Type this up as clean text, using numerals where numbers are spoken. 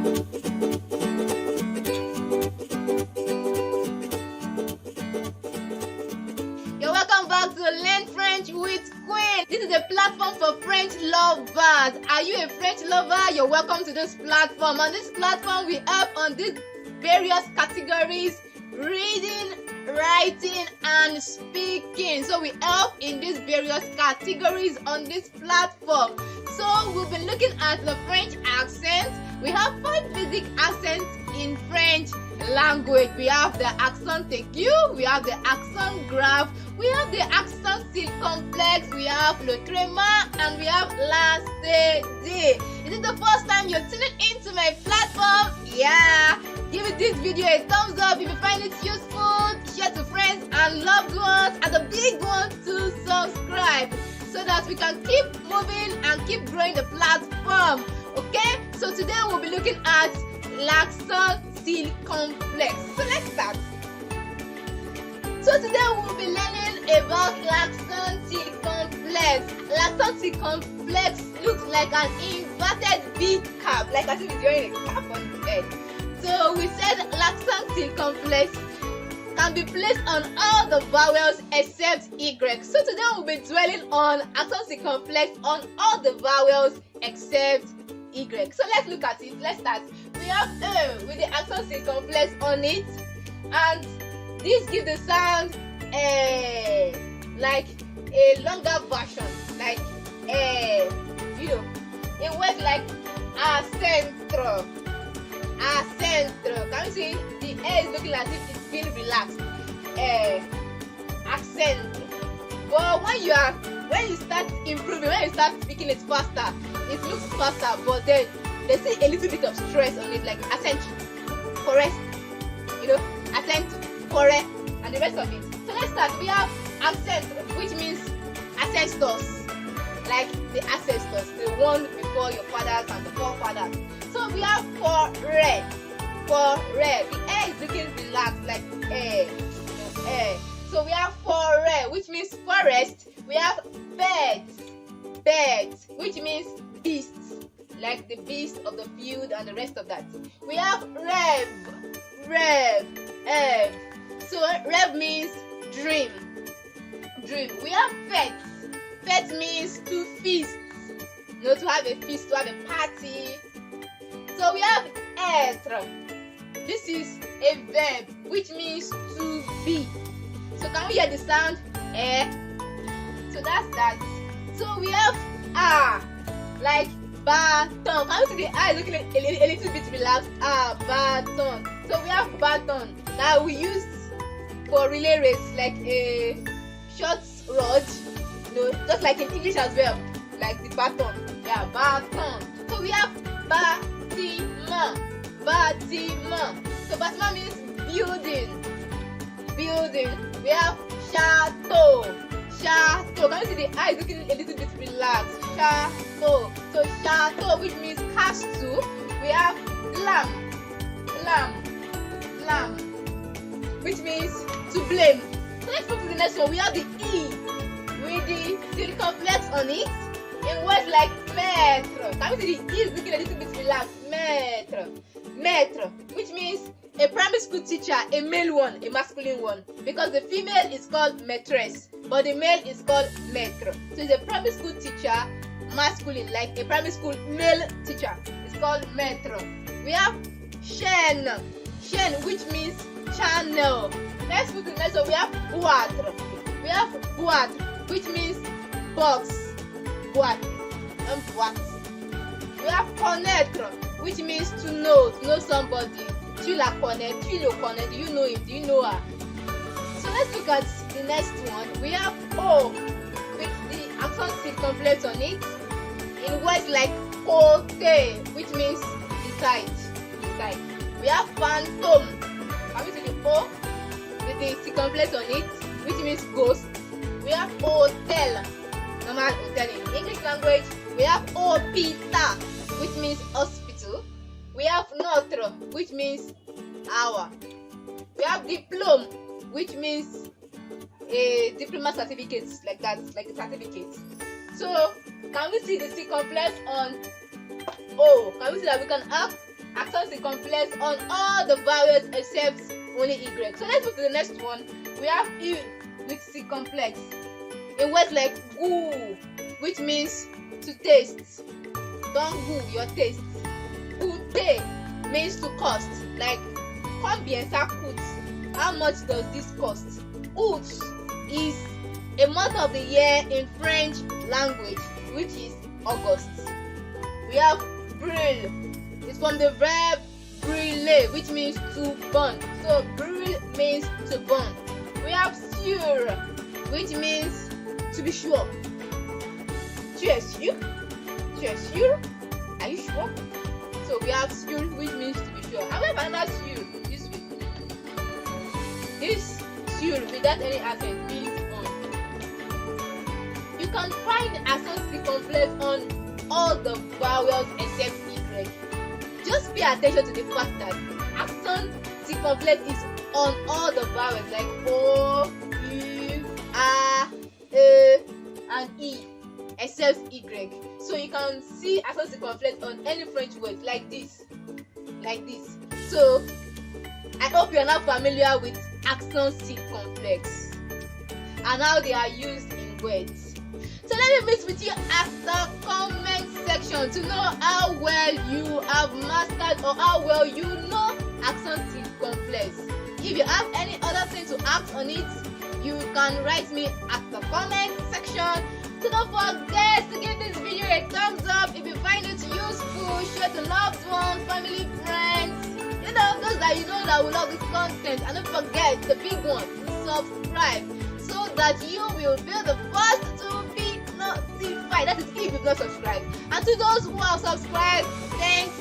You're welcome back to Learn French with Queen. This is a platform for French lovers. Are you a French lover? You're welcome to this platform. On this platform, we help on these various categories: reading, writing, and speaking. So we help in these various categories on this platform. So we'll be looking at the French accent. We have 5 basic accents in French language. We have the accent aigu, we have the accent grave, we have the accent circonflexe, we have le trema, and we have la cédille. Is it the first time you're tuning into my platform? Yeah, give this video a thumbs up if you find it useful. Share to friends and loved ones, and the big one to subscribe, so that we can keep moving and keep growing the platform. Okay, so today we'll be looking at l'accent circonflexe. So let's start. So today we'll be learning about l'accent circonflexe. L'accent circonflexe looks like an inverted V cap, like as if it's wearing a cap on the head. So we said l'accent circonflexe can be placed on all the vowels except Y. So today we'll be dwelling on accent circonflexe on all the vowels except Y. So let's look at it. Let's start. We have with the accent circonflexe on it, and this gives the sound like a longer version, like you know, in words like accentro. Can you see the air is looking as if it's being relaxed? Accent. But when you start improving, when you start speaking it faster, it looks faster, but then there's a little bit of stress on it, like accent, correct, you know, accent, correct, and the rest of it. So let's start. We have accent, which means ancestors, like the ancestors, the one before your fathers and the forefathers. So we have for red. The air is looking relaxed, like air. So we have for red, which means forest. We have birds, which means beasts, like the beast of the field and the rest of that. We have rev. So rev means dream. We have fete means to feast, you know, to have a feast, to have a party. So we have être. This is a verb which means to be. So can we hear the sound eh? So that's that. So we have like baton. Can you see the eye looking a little bit relaxed? Baton. So we have baton that we use for relay race, like a short rod, you know, just like in English as well, like the baton. Yeah, baton. So we have bâtiment. So bâtiment means building. We have château. Can you see the eyes looking a little bit relaxed? Château. So château, which means castle. We have lamb, which means to blame. So let's move to the next one. We have the E with the circonflexe on it. In words like maître. Can you see the E is looking a little bit relaxed? Maître, which means a primary school teacher, a male one, a masculine one, because the female is called maîtresse, but the male is called maître. So it's a primary school teacher, masculine, like a primary school male teacher. It's called maître. We have chaîne, which means channel. Let's move to the next one. We have boîte, which means box, boîte. We have connaître, which means to know somebody. Tu la connais, do you know him, do you know her? So let's look at the next one. We have O with the accent circonflexe on it. In words like côté, which means beside. We have phantom. Can we see the O with the circonflexe on it, which means ghost. We have hotel, normal hotel in English language. We have hôpital, which means hospital. We have notre, which means hour. We have diplôme, which means a diploma certificate, like that, like a certificate. So can we see the circonflexe on O? Can we see that we can have accent circumflex on all the vowels except only Y. So let's move to the next one. We have U with circumflex in words like gu, which means to taste. Don't gu your taste. Ute means to cost, like combien ça coûte? How much does this cost? Août is a month of the year in French language, which is August. We have brûle. It's from the verb brûler, which means to burn. So brûle means to burn. We have sûr, which means to be sure. Tu es sûr? Tu es sûr? Are you sure? So we have sûr, which means to be sure. And we have another sûr this week. This sûr without any accent means on. You can find accent circumflex on all the vowels except Y. Just pay attention to the fact that accent circumflex is on all the vowels like O, U, A, E, and E except Y. So you can see accent circumflex on any French words like this. So I hope you are now familiar with accent circumflex and how they are used in words. So let me meet with you at the comment section to know how well you have mastered or how well you know accent circumflex. If you have any other thing to ask on it, you can write me at the comment section. So don't forget to give this video a thumbs up if you find it useful. Share to loved ones, family, friends, those that you know that will love this content. And don't forget the big one, subscribe, so that you will be the first to be notified. That is if you've not subscribed. And to those who have subscribed, thanks